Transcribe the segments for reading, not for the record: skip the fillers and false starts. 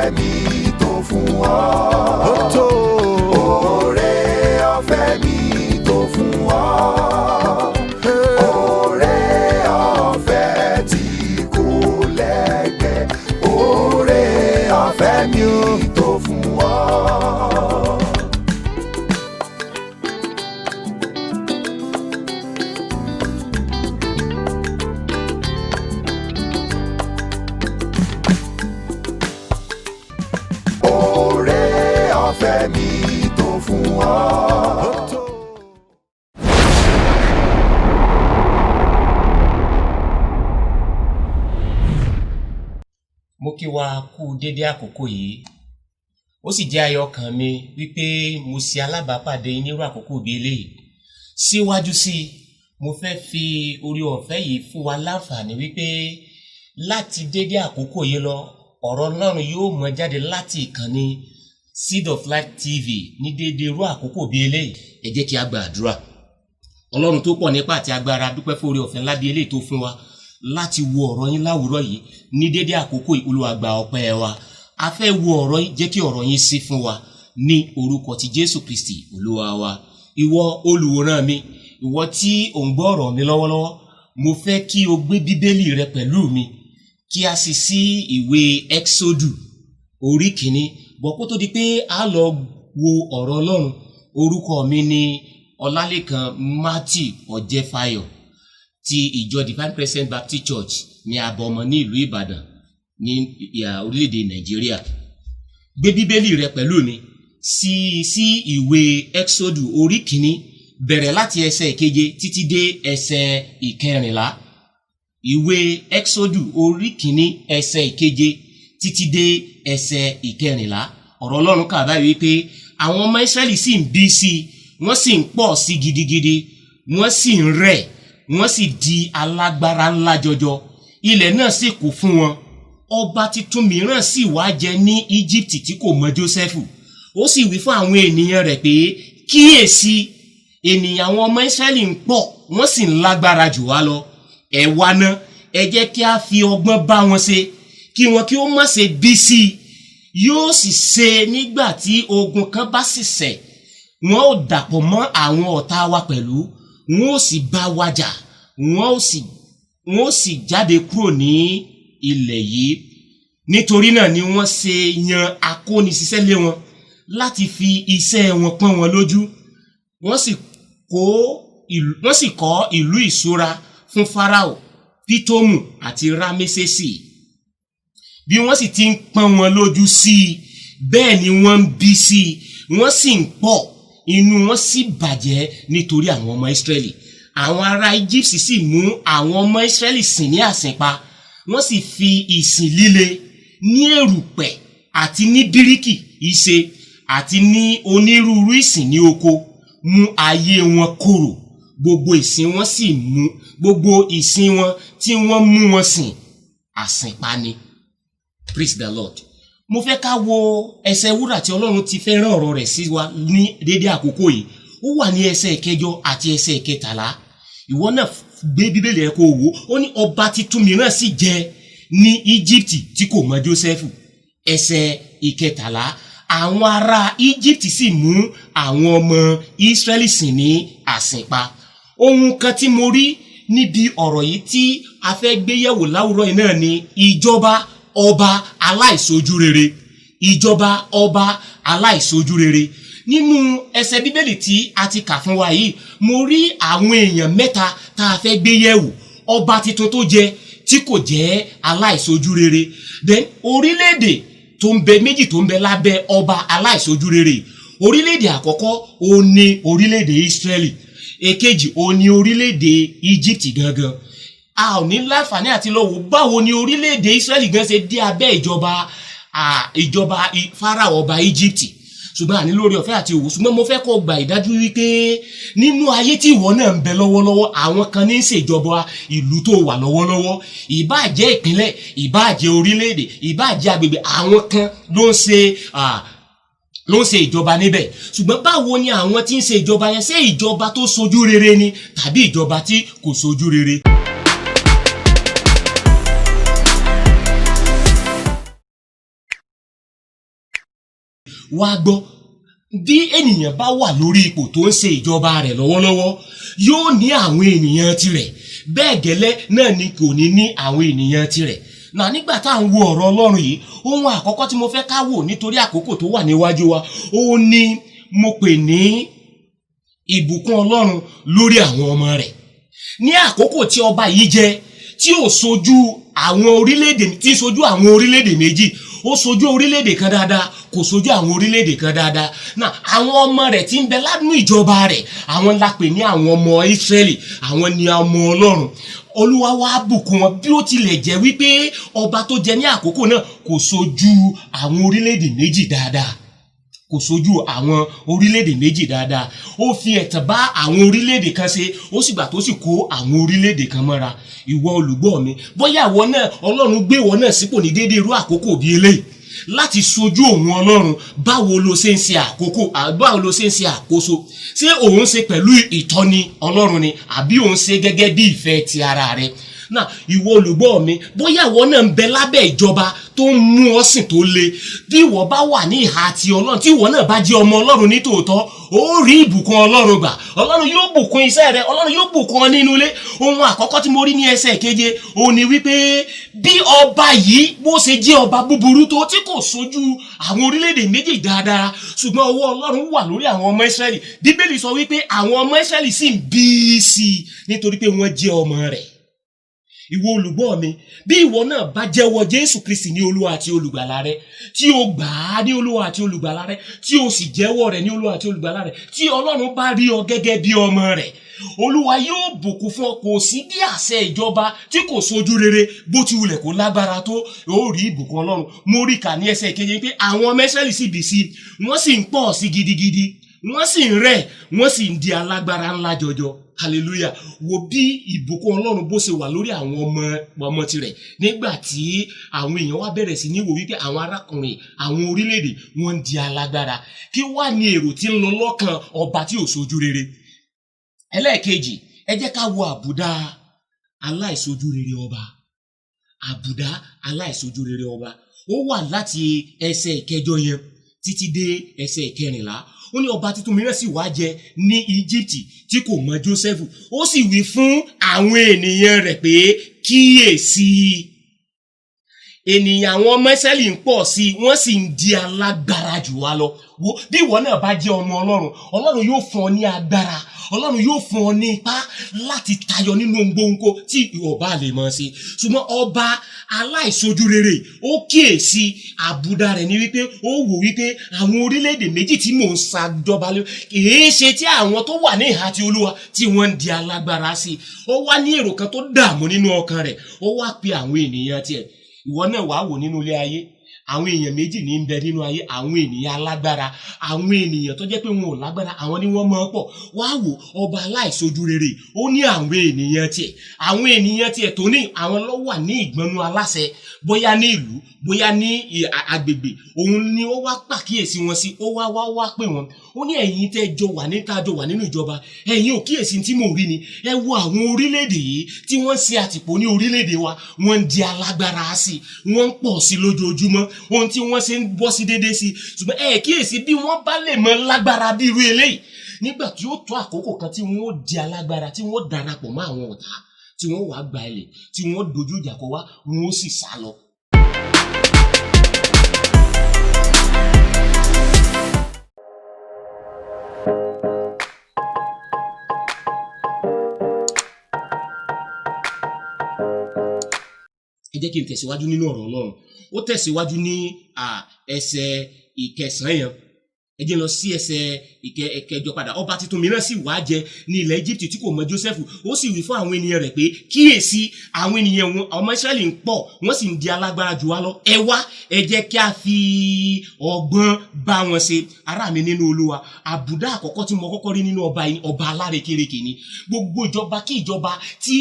ọ̀fẹ́ mi tó fún ọ. Oore ọ̀fẹ́ mi tó fún ọ. Oore ọ̀fẹ́ tí kò lẹ́gbẹ́. Oore ọ̀fẹ́ mi tó fún ọ. Oore ọ̀fẹ́ mi tó fún ọ. Mo kí wa kú dédé àkókò yìí. Ó sì jẹ́ ayọ̀ ọkàn mi wípé mo ṣe alábàápàdé nírú àkókò bí eléyìí. Síwájú sí i, mo fẹ́ fi orí ọ̀fẹ́ yìí fún wa láǹfààní wípé láti dédé àkókò yìí lọ, ọ̀rọ̀ Ọlọ́run yóò mọ jáde láti ìkànnì Seed of Life TV ní dédé irú àkókò bí eléyìí. Ẹ jẹ́ kí a gba àdúrà. Ọlọ́run tó pọ̀ nípa àti agbára, dúpẹ́ fún orí ọ̀fẹ́ ńlá bí eléyìí tó fún wa láti wo ọ̀rọ̀ yín láwùrọ̀ yìí ní dédé àkókò yìí. Olúwa gba ọpẹ́ wa. A fẹ́ wo ọ̀rọ̀ yín, jẹ́ kí ọ̀rọ̀ yín sí fún wa ní orúkọ ti Jésù Kristi Olúwa wa. Ìwọ olùwòran mi, ìwọ tí ò ń gbọ́ ọ̀rọ̀ mi lọ́wọ́lọ́wọ́, mo fẹ́ kí o gbé bíbélì rẹ pẹ̀lú mi kí a sì sí ìwé Exodus orí 1. Bọ̀ kó tó di pé a lọ wo ọ̀rọ̀ Ọlọ́run, orúkọ mi ni Ọlálékan Matthew Ọ̀jẹ́fáyọ̀ ti ìjọ Divine Presence Baptist Church ní Abọ́mọ ní ìlú Ìbàdàn ní orílẹ̀-èdè Nàìjíríà. Gbé bíbélì rẹ pẹ̀lú mi sí ìwé Exodus orí 1 bẹ̀rẹ̀ láti ẹsẹ̀ 7 títí dé ẹsẹ̀ 14. Ìwé Exodus orí 1 ẹsẹ̀ 7 títí dé ẹsẹ̀ 14. Ọ̀rọ̀ Ọlọ́run kà báyìí wípé àwọn ọmọ Ísírẹ́lì sì ń bí sí, wọ́n sì ń pọ̀ sí gidigidi, wọ́n sì ń rẹ̀, wọ́n sì di alágbára ńlá jọjọ. Ilẹ̀ náà sì kún fún wọn. Ọba titun mìíràn sì wá jẹ ní Egypt tí kò mọ Jósẹ́fù. Ó sì wí fún àwọn ènìyàn rẹ̀ pé, kíyèsí, ènìyàn àwọn ọmọ Ísírẹ́lì ń pọ̀, wọ́n sì ń lágbára jù wá lọ. Ẹ wá ná, ẹ jẹ́ kí a fi ọgbọ́n bá wọn ṣe, kí wọn kí ó má ṣe bí sí i. Yóò sì ṣe nígbà tí ogun kan bá sì ṣẹ̀, wọn ó dàpọ̀ mọ́ àwọn ọ̀tá wa pẹ̀lú, wọn ó sì bá wa jà, wọn ó sì jáde kúrò ní ilẹ̀ yìí. Nítorí náà ni wọ́n ṣe yan akóniṣiṣẹ́ lé wọn láti fi iṣẹ́ wọn pọ́n wọn lójú. Wọ́n sì kọ́ ìlú ìṣúra fún Fáráò, Pítómù àti Rámésésì. Bí wọ́n sì ti ń pọ́n wọn lójú sí i, bẹ́ẹ̀ ni wọ́n ń bí sí i, wọ́n sì ń pọ̀, inú wọn sì bàjẹ́ nítorí àwọn ọmọ Ísírẹ́lì. Àwọn ará Egypt sì mú àwọn ọmọ Ísírẹ́lì sìn ní àsìnpa. Wọ́n sì fi ìsìn líle ní erùpẹ̀ àti ní bíríkì ìṣe àti ní onírúurú ìsìn ní oko mú ayé wọn korò. Gbogbo ìsìn wọn tí wọ́n mú wọn sìn àsìnpa ni. Praise the Lord. Mo fẹ́ ká wo ẹsẹ̀ wúrà tí Ọlọ́run ti fẹ́ rán ọ̀rọ̀ rẹ̀ sí wa ní dédé àkókò yìí. Ó wà ní ẹsẹ̀ 8 àti ẹsẹ̀ 13. Ìwọ náà gbé bíbélì rẹ kó wò. Ó ní ọba titun mìíràn sì jẹ ní Egypt tí kò mọ Jósẹ́fù. Ẹsẹ̀ 13. Àwọn ará Egypt sì mú àwọn ọmọ Ísírẹ́lì sìn ní àsìnpa. Ohun kan tí mo rí níbi ọ̀rọ̀ yìí tí a fẹ́ gbé yẹ̀wò láwùrọ̀ yìí náà ni ìjọba ọba aláìṣojúrere. Ìjọba ọba aláìṣojúrere. Nínú ẹsẹ̀ bíbélì tí a ti kà fún wa yìí, mo rí àwọn èèyàn 3 tá a fẹ́ gbé yẹ̀wò. Ọba titun tó jẹ tí kò jẹ́ aláìṣojúrere. Then orílẹ̀-èdè tó ń bẹ méjì tó ń bẹ lábẹ́ ọba aláìṣojúrere. Orílẹ̀-èdè àkọ́kọ́ ó ní orílẹ̀-èdè Ísírẹ́lì. Èkejì ó ní orílẹ̀-èdè Egypt gangan. A ò ní láǹfààní àti lọ wò báwo ni orílẹ̀-èdè Ísírẹ́lì gan ṣe dé abẹ́ ìjọba Fáráò ọba Egypt. Ṣùgbọ́n àní lórí ọ̀fẹ́ àti òwò. Ṣùgbọ́n mo fẹ́ kó gba ìdájú wípé nínú ayé tí ìwọ náà ń bẹ lọ́wọ́lọ́wọ́, àwọn kan ní ṣèjọba ìlú tó wà lọ́wọ́lọ́wọ́. Ìbá jẹ́ ìpínlẹ̀, ìbá jẹ́ orílẹ̀-èdè, ìbá jẹ́ agbègbè, àwọn kan ló ń ṣe ìjọba níbẹ̀. Ṣùgbọ́n báwo ni àwọn tí ń ṣe ìjọba yẹn, ṣé ìjọba tó sojú rere ni tàbí ìjọba tí kò sojú rere? wá gbọ́ bí ènìyàn bá wà lórí ipò tó ń ṣe ìjọba rẹ̀ lọ́wọ́lọ́wọ́ yóò ní àwọn ènìyàn tirẹ̀ bẹ́ẹ̀ gẹ́lẹ́ náà ni kò ní ní àwọn ènìyàn tirẹ̀. Nígbà tá à ń wo ọ̀rọ̀ Ọlọ́run yìí, ohun àkọ́kọ́ tí mo fẹ́ ká wò nítorí àkókò tó wà níwájú wa ó ní mo pè ní ìbùkún Ọlọ́run lórí àwọn ọmọ rẹ̀. Ní àkókò tí ọba yìí jẹ tí ò sojú àwọn orílẹ̀-èdè tí sojú àwọn orílẹ̀-èdè méjì, ó sojú orílẹ̀-èdè kan dáadáa, kò sojú àwọn orílẹ̀-èdè kan dáadáa. Àwọn ọmọ rẹ̀ tí ń bẹ lánú ìjọba rẹ̀, àwọn la pè ní àwọn ọmọ Ísírẹ́lì, àwọn ni ọmọ Ọlọ́run. Olúwa wá bùkún wọn bí ó tilẹ̀ jẹ́ wípé ọba tó jẹ ní àkókò náà kò sojú àwọn orílẹ̀-èdè méjì dáadáa, kò sojú àwọn orílẹ̀-èdè méjì dáadáa. Ó fi ẹ̀tàn bá àwọn orílẹ̀-èdè kan ṣe, ó sì gbà tó sì kó àwọn orílẹ̀-èdè kan mọ́ra. Ìwọ olùgbọ́ mi, bóyá ìwọ náà Ọlọ́run gbé ìwọ náà sípò ní déédéé irú àkókò bíi eléyìí láti sojú òun Ọlọ́run. Báwo lo ṣe ń ṣe báwo lo ṣe ń ṣe àkóso? Ṣé òun ṣe pẹ̀lú ìtọ́ni Ọlọ́run ni àbí òun ṣe gẹ́gẹ́ bí ìfẹ́ ti ara rẹ̀? Ìwọ olùgbọ́ mi, bóyá ìwọ náà ń bẹ lábẹ́ ìjọba tó ń mú ọ sìn tó le, bí ìwọ bá wà ní ìhà ti Ọlọ́run, tí ìwọ náà bá jẹ́ ọmọ Ọlọ́run ní tòótọ́, ó rí ìbùkún Ọlọ́run gbà. Ọlọ́run yóò bùkún iṣẹ́ rẹ, Ọlọ́run yóò bùkún ọ nínú ilé. Ohun àkọ́kọ́ tí mo rí ní ẹsẹ̀ keje òun ni wípé bí ọba yìí bó ṣe jẹ́ ọba búburú tó tí kò sojú àwọn orílẹ̀-èdè méjì dáadáa, ṣùgbọ́n ọwọ́ Ọlọ́run wà lórí àwọn ọmọ Ísírẹ́lì. Bíbélì sọ wípé àwọn ọmọ Ísírẹ́lì sì ń bí sí i nítorí pé wọ́n jẹ́ ọmọ rẹ̀. Ìwọ olùgbọ́ mi, bí ìwọ náà bá jẹ́wọ́ Jésù Kristi ní Olúwa àti olùgbàlà rẹ, tí o gbà á ní Olúwa àti olùgbàlà rẹ, tí o sì jẹ́wọ́ rẹ̀ ní Olúwa àti olùgbàlà rẹ, tí Ọlọ́run bá rí ọ gẹ́gẹ́ bí ọmọ rẹ̀, Olúwa yóò bùkún fún ọ. Kò sí bí àṣẹ ìjọba tí kò sojú rere bó ti wulẹ̀ kó lágbára tó, ó rí ìbùkún Ọlọ́run. Mo rí kà ní ẹsẹ̀ keje pé àwọn ọmọ Ísírẹ́lì sì bí sí, wọ́n sì ń pọ̀ sí gidigidi, wọ́n sì ń rẹ̀, wọ́n sì ń di alágbára ńlá jọjọ. Hallelujah. Wo bí ìbùkún Ọlọ́run bó ṣe wà lórí àwọn ọmọ tirẹ̀ nígbà tí àwọn èèyàn wá bẹ̀rẹ̀ sí ní wò wípé àwọn arákùnrin àwọn orílẹ̀-èdè wọ́n ń di alágbára. Kí wá ní èrò tí ń lọ lọ́kàn ọba tí ò sojú rere? Ẹlẹ́ẹ̀kejì, ẹ jẹ́ ká wo àbùdá aláìsojú rere ọba. Àbùdá aláìsojú rere ọba ó wà láti ẹsẹ̀ ìkẹjọ yẹn títí dé ẹsẹ̀ ìkẹrìnlá. Ó ní ọba tuntun mìíràn sì wá jẹ ní Íjíbítì tí kò mọ Jósẹ́fù. Ó sì wí fún àwọn ènìyàn rẹ̀ pé kíyèsí, ènìyàn àwọn ọmọ Ísírẹ́lì ń pọ̀ sí i, wọ́n sì ń di alágbára jù wá lọ. Wo bí ìwọ náà bá jẹ́ ọmọ Ọlọ́run, Ọlọ́run yóò fún ọ ní agbára, Ọlọ́run yóò fún ọ ní ipá láti tayọ nínú gbogbo tí ìwọ bá lè mọ̀ sí. Ṣùgbọ́n ọba aláìsojú rere ó kíyèsí àbùdá rẹ̀ ní wípé ó wò wípé àwọn orílẹ̀-èdè méjì tí mò ń ṣàjọba lé kìí ṣe tí àwọn tó wà ní ìhà ti Olúwa tí wọ́n ń di alágbára sí. Ó wá ní èrò kan tó dààmú nínú ọkàn rẹ̀, ó wá pe àwọn ènìyàn tiẹ̀. Ìwọ náà wàá wò nínú ilé ayé, àwọn èèyàn méjì ní ń bẹ nínú ayé, àwọn ènìyàn alágbára, àwọn ènìyàn tó jẹ́ pé wọn ò lágbára, àwọn ni wọ́n máa ń pọ̀. Wá wò ọba aláìsojú rere, ó ní àwọn ènìyàn tiẹ̀, àwọn ènìyàn tiẹ̀ tó ní àwọn ló wà ní ìgbọnú aláṣẹ, bóyá ní ìlú, bóyá ní agbègbè. Òun ni ó wá pàkíyèsí wọn sí, ó wá pè wọ́n. Ó ní ẹ̀yin tẹ́ jọ wà nínú ìjọba, ẹ̀yin ò kíyèsí tí mò ń rí ni. Ẹ wo àwọn orílẹ̀-èdè yìí tí wọ́n ṣe àtìpó ní orílẹ̀-èdè wa, wọ́n ń di alágbára sí, wọ́n ń pọ̀ sí lójoojúmọ́, ohun tí wọ́n ṣe ń bọ́ sí déédéé sí. Ṣùgbọ́n ẹ kíyèsí bí wọ́n bá lè mọ lágbára bí irú eléyìí, nígbà tí ó tó àkókò kan tí wọ́n ó di alágbára, tí wọ́n darapọ̀ mọ́ àwọn ọ̀tá, tí wọ́n wá gba ilẹ̀, tí wọ́n dojú ìjà kọ wá, wọ́n ó sì sá lọ. Ẹ jẹ́ kí n tẹ̀síwájú nínú ọ̀rọ̀ Ọlọ́run. Ó tẹ̀síwájú ní ẹsẹ̀ ìkẹsàn-án yẹn. Ẹ jẹ́ lọ sí ẹsẹ̀ ìkẹjọ padà. Ọba tuntun mìíràn sì wá jẹ ní ilẹ̀ Íjíbítì tí kò mọ Jósẹ́fù. Ó sì wí fún àwọn ènìyàn rẹ̀ pé kíyèsí, àwọn ènìyàn wọn ọmọ Ísírẹ́lì ń pọ̀, wọ́n sì ń di alágbára jù wá lọ. Ẹ wá, ẹ jẹ́ kí a fi ọgbọ́n bá wọn ṣe. Ará mi nínú Olúwa, àbùdá àkọ́kọ́ tí mo kọ́kọ́ rí nínú ọba yìí, ọba alárekereke ni. Gbogbo ìjọba kí ìjọba tí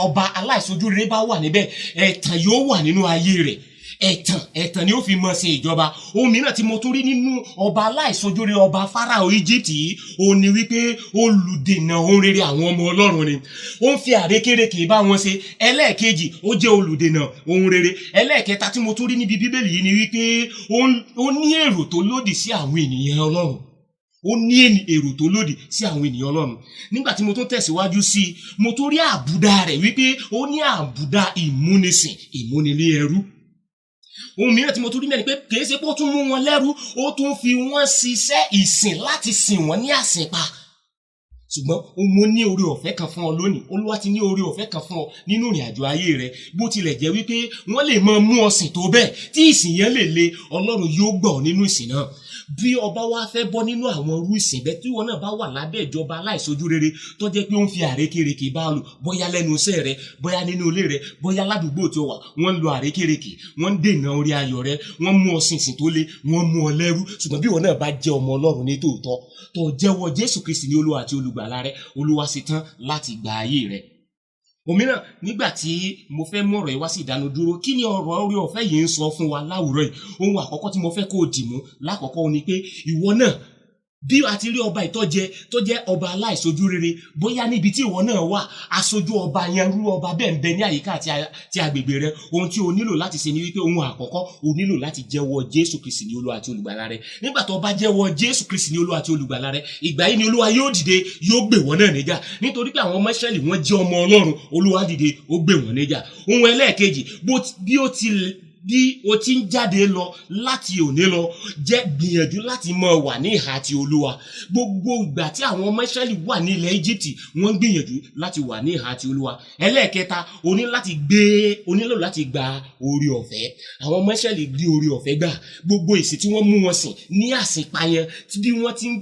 ọba aláìsojú rere bá wà níbẹ̀, ẹ̀tàn yóò wà nínú ayé rẹ̀. ẹ̀tàn ni ó fi mọ̀ ṣe ìjọba. Ohun mìíràn tí mo tún rí nínú ọba aláìsojúre ọba Fáráò Egypt yìí, ó ní wípé olùdènà ohun rere àwọn ọmọ Ọlọ́run ni. Ó ń fi àrékérekè bá wọn ṣe. Ẹlẹ́ẹ̀kejì, ó jẹ́ olùdènà ohun rere. Ẹlẹ́ẹ̀kẹta tí mo tún rí níbi Bíbélì yìí ni wípé ó ní èrò tó lòdì sí àwọn ènìyàn Ọlọ́run. Ó ní èrò tó lòdì sí àwọn ènìyàn Ọlọ́run. Nígbà tí mo tún tẹ̀síwájú sí i, mo tún rí àbùdá rẹ̀ wípé ó ní àbùdá ìmúnisìn, ìmúnilé ẹrú. Ohun mìíràn tí mo tún rí mẹ́rin pé kìí ṣe pé ó tún mú wọn lẹ́rú, ó tún fi wọ́n ṣiṣẹ́ ìsìn láti sìn wọ́n ní àsìnpa. Ṣùgbọ́n mo ní oore ọ̀fẹ́ kan fún ọ lónìí. Olúwa ti ní oore ọ̀fẹ́ kan fún ọ nínú ìrìn àjò ayé rẹ. Bó tilẹ̀ jẹ́ wípé wọ́n lè máa mú ọ sìn tó bẹ́ẹ̀ tí ìsìn yẹn lè le, Ọlọ́run yóò gbà ọ́ nínú ìsìn náà. Bí ọba wa fẹ́ bọ́ nínú àwọn irú ìsìn bẹ́ẹ̀ tí wọn náà bá wà lábẹ́ ìjọba aláìsojú rere tó jẹ́ pé ó ń fi àrékérekè bá lò, bóyá lẹ́nu iṣẹ́ rẹ, bóyá nínú ilé rẹ, bóyá ládùúgbò tó wà, wọ́n ń lo àrékérekè, wọ́n ń dènà orí ayọ̀ rẹ, wọ́n mú ọ sìn tó le, wọ́n mú ọ lẹ́rú. Ṣùgbọ́n bí wọn náà bá jẹ́ ọmọ Ọlọ́run ní tòótọ́, tó jẹ́wọ́ Jésù Kristi ní Olúwa àti olùgbàlà rẹ, Olúwa ṣetán láti gba ayé rẹ. Òmíràn, nígbà tí mo fẹ́ mú ọ̀rọ̀ yìí wá sí ìdánudúró, kí ni ọ̀rọ̀ orí ọ̀fẹ́ yìí ń sọ fún wa láwùrọ̀ yìí? Ohun àkọ́kọ́ tí mo fẹ́ kó o dì mú lákọ̀ọ́kọ́ ni pé ìwọ náà, bí a ti rí ọba ìtọ́jẹ tó jẹ́ ọba aláìsojú rere, bóyá níbi tí ìwọ náà wà, aṣojú ọba yẹn, rú ọba bẹ́ẹ̀ ń bẹ ní àyíká àti agbègbè rẹ. Ohun tí o nílò láti ṣe ni wípé ohun àkọ́kọ́, o nílò láti jẹ́wọ́ Jésù Kristi ní Olúwa àti olùgbàlà rẹ. Nígbà tó bá jẹ́wọ́ Jésù Kristi ní Olúwa àti olùgbàlà rẹ, ìgbà yìí ni Olúwa yóò dìde, yóò gbè wọ́n náà níjà. Nítorí pé àwọn ọmọ Ísírẹ́lì wọ́n jẹ́ ọmọ Ọlọ́run, Olúwa dìde, ó gbè wọ́n níjà. Ohun ẹlẹ́ẹ̀kejì, bí o ti ń jáde lọ láti òní lọ, jẹ́ gbìyànjú láti máa wà ní ìhà ti Olúwa. Gbogbo ìgbà tí àwọn ọmọ Ísírẹ́lì wà ní ilẹ̀ Íjíbítì, wọ́n gbìyànjú láti wà ní ìhà ti Olúwa. Ẹlẹ́ẹ̀kẹta, o nílò láti gba oore ọ̀fẹ́. Àwọn ọmọ Ísírẹ́lì rí oore ọ̀fẹ́ gbà. Gbogbo ìsìn tí wọ́n mú wọn sìn ní àsìnpa yẹn, bí wọ́n ti ń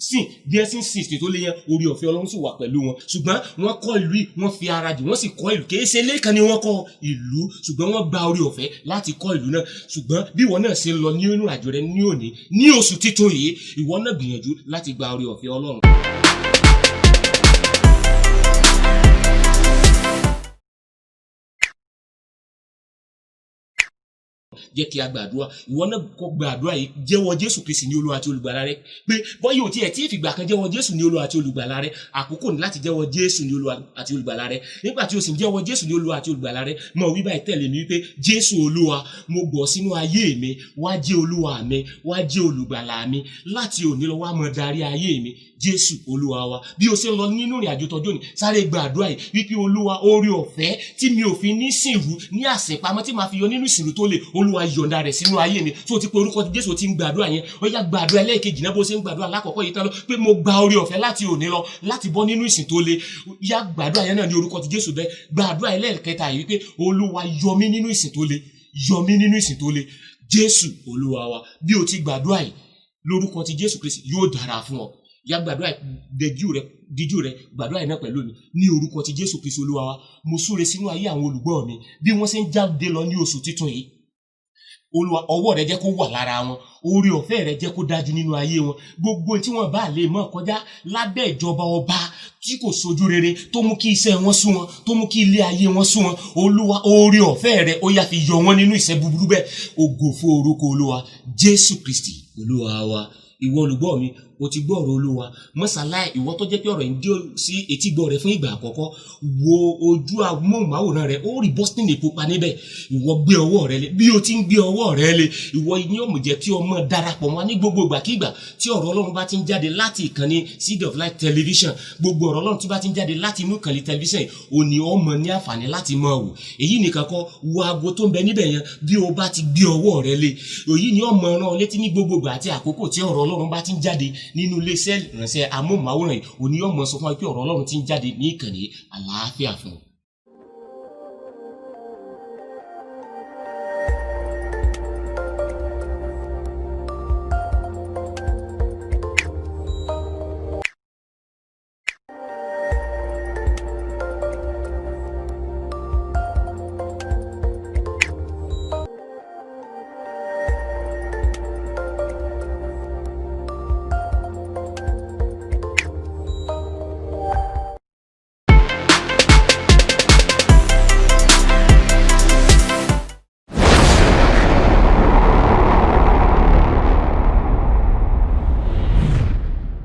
sìn bí ẹ sì ń sìn tó lé yẹn, oore ọ̀fẹ́ Ọlọ́run sì wà pẹ̀lú wọn. Ṣùgbọ́n wọ́n kọ́ ìlú yìí, wọ́n fi ara jì, wọ́n sì kọ́ ìlú. Kìí ṣe ilé kan ni wọ́n kọ́ ìlú, ṣùgbọ́n wọ́n gba oore ọ̀fẹ́ láti kọ́ ìlú náà. Ṣùgbọ́n bí ìwọ náà ṣe ń lọ ní inú àjò rẹ ní òní, ní oṣù títún yìí, ìwọ náà gbìyànjú láti gba oore ọ̀fẹ́ Ọlọ́run. Jẹ́ kí a gbàdúrà. Ìwọ náà kó gbàdúrà yìí, jẹ́wọ́ Jésù Kristi ní Olúwa àti olùgbàlà rẹ. Pé bọ́yì ò tiẹ̀ tí ìfìgbà kan jẹ́wọ́ Jésù ní Olúwa àti olùgbàlà rẹ, àkókò ní láti jẹ́wọ́ Jésù ní Olúwa àti olùgbàlà rẹ. Nígbà tí o sì ń jẹ́wọ́ Jésù ní Olúwa àti olùgbàlà rẹ, mọ̀ wí báyìí tẹ̀lé mi wípé Jésù Olúwa, mo gbọ́ sínú ayé mi, wá jẹ́ Olúwa mi, wá jẹ́ olùgbàlà mi. Láti òní lọ wá máa darí ayé mi. Jésù Olúwa wa. Bí o ṣe ń lọ nínú ìrìn àjò tọjọ́ ni, sáré gbàdúrà yìí wípé Olúwa, oore ọ̀fẹ́ tí mi ò fi ní sìnrú ní àsìnpamọ́ tí màá fi yọ nínú ìsìnrú tó le, Olúwa yọ̀ǹda rẹ̀ sínú ayé mi. Tó ti pe orúkọ Jésù tí ń gbàdúrà yẹn, ó yá gbàdúrà ẹlẹ́ẹ̀kejì náà bó ṣe ń gbàdúrà lákọ̀ọ́kọ́ yìí tán lọ, pé mo gba oore ọ̀fẹ́ láti òní lọ láti bọ́ nínú ìsìn tó le. Yá gbàdúrà yẹn náà ní orúkọ ti Jésù bẹ́ẹ̀. Gbàdúrà ẹlẹ́ẹ̀kẹta yìí wípé Olúwa, yọ mí nínú ìsìn tó le, yọ mí nínú ìsìn tó le. Jésù Olúwa wa. Bí o ti gbàdúrà yìí lórúkọ ti Jésù Kristi, yóò dára fún ọ. Yá gbàdúrà díjú rẹ gbàdúrà yìí náà pẹ̀lú mi ní orúkọ ti Jésù Kristi Olúwa wa. Mo súre sínú ayé àwọn olùgbọ́ mi bí wọ́n ṣe ń jáde lọ ní oṣù títun yìí. Olúwa, ọwọ́ rẹ jẹ́ kó wà lára wọn, oore ọ̀fẹ́ rẹ jẹ́ kó dájú nínú ayé wọn. Gbogbo tí wọ́n bá lè mọ̀ kọjá lábẹ́ ìjọba ọba tí kò sojú rere, tó mú kí iṣẹ́ wọn sú wọn, tó mú kí ilé ayé wọn sú wọn. Olúwa, oore ọ̀fẹ́ rẹ ó yá fi yọ wọn nínú ìṣẹ́ búburú bẹ́ẹ̀. Ògo fún orúkọ Olúwa Jésù Kristi Olúwa wa. Ìwọ olùgbọ́ mi, o ti gbọ́ ọ̀rọ̀ Olúwa. Mọ́sálàì, ìwọ tó jẹ́ pé ọ̀rọ̀ yìí dé sí etí gbọ́ rẹ fún ìgbà àkọ́kọ́, wo ojú amóhùnmáwòrán rẹ, ó rí bọ́sítìnì pupa níbẹ̀. Ìwọ gbé ọwọ́ rẹ lé. Bí o ti ń gbé ọwọ́ rẹ lé, ìwọ ni ó mú jẹ́ kí ọmọ darapọ̀ mọ́ ní gbogbo ìgbàkígbà tí ọ̀rọ̀ Ọlọ́run bá ti ń jáde láti ìkànnì Seed of Life television. Gbogbo ọ̀rọ̀ Ọlọ́run tí bá ti ń jáde láti inú ìkànnì television, ò ní ọmọ ní àǹfààní láti máa wò. Èyí nìkan kọ́, wo aago tó ń bẹ níbẹ̀ yẹn. Bí o bá ti gbé ọwọ́ rẹ lé, èyí ni ọmọ rán ọ létí ní gbogbo ìgbà àti àkókò tí ọ̀rọ̀ Ọlọ́run bá ti ń jáde nínú iléeṣẹ́ ìránṣẹ́ amóhùnmáwòrán yìí, òní ọmọ sọ fún wa pé ọ̀rọ̀ Ọlọ́run ti ń jáde ní ìkànnì. Àlàáfíà fún ọ.